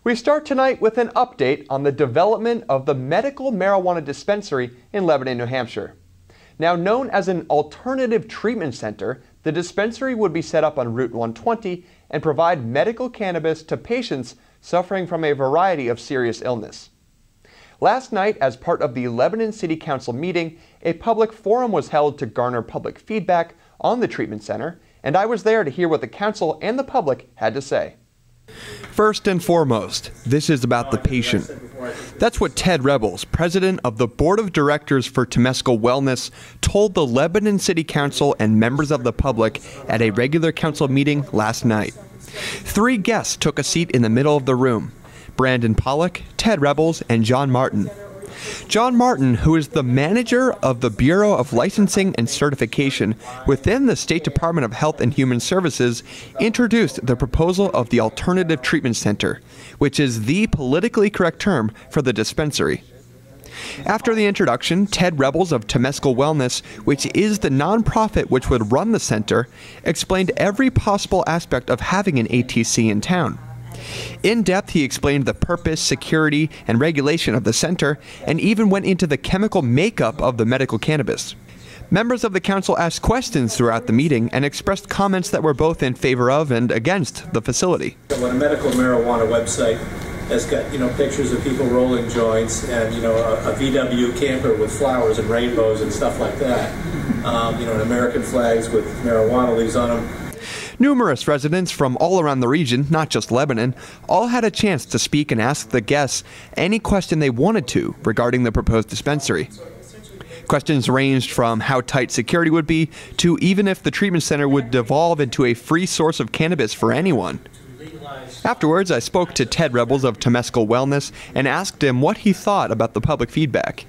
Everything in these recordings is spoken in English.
We start tonight with an update on the development of the medical marijuana dispensary in Lebanon, New Hampshire. Now known as an alternative treatment center, the dispensary would be set up on Route 120 and provide medical cannabis to patients suffering from a variety of serious illness. Last night, as part of the Lebanon City Council meeting, a public forum was held to garner public feedback on the treatment center, and I was there to hear what the council and the public had to say. First and foremost, this is about the patient. That's what Ted Rebels, president of the Board of Directors for Temescal Wellness, told the Lebanon City Council and members of the public at a regular council meeting last night. 3 guests took a seat in the middle of the room: Brandon Pollock, Ted Rebels, and John Martin. John Martin, who is the manager of the Bureau of Licensing and Certification within the State Department of Health and Human Services, introduced the proposal of the Alternative Treatment Center, which is the politically correct term for the dispensary. After the introduction, Ted Rebels of Temescal Wellness, which is the nonprofit which would run the center, explained every possible aspect of having an ATC in town. In depth, he explained the purpose, security, and regulation of the center, and even went into the chemical makeup of the medical cannabis. Members of the council asked questions throughout the meeting and expressed comments that were both in favor of and against the facility. When a medical marijuana website has got, pictures of people rolling joints and, a VW camper with flowers and rainbows and stuff like that, and American flags with marijuana leaves on them. Numerous residents from all around the region, not just Lebanon, all had a chance to speak and ask the guests any question they wanted to regarding the proposed dispensary. Questions ranged from how tight security would be to even if the treatment center would devolve into a free source of cannabis for anyone. Afterwards, I spoke to Ted Rebels of Temescal Wellness and asked him what he thought about the public feedback.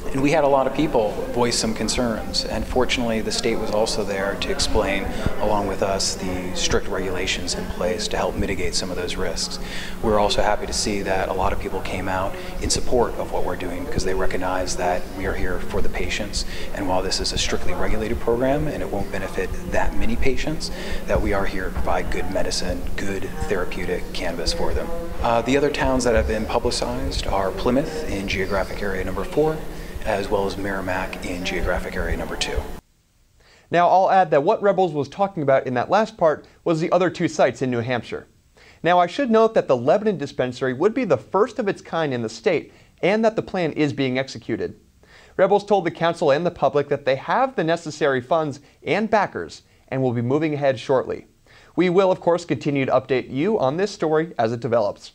And we had a lot of people voice some concerns, and fortunately the state was also there to explain, along with us, the strict regulations in place to help mitigate some of those risks. We're also happy to see that a lot of people came out in support of what we're doing because they recognize that we are here for the patients, and while this is a strictly regulated program and it won't benefit that many patients, that we are here to provide good medicine, good therapeutic cannabis for them. The other towns that have been publicized are Plymouth in geographic area number 4, as well as Merrimack in geographic area number 2. Now I'll add that what Rebels was talking about in that last part was the other 2 sites in New Hampshire. Now I should note that the Lebanon dispensary would be the first of its kind in the state and that the plan is being executed. Rebels told the council and the public that they have the necessary funds and backers and will be moving ahead shortly. We will of course continue to update you on this story as it develops.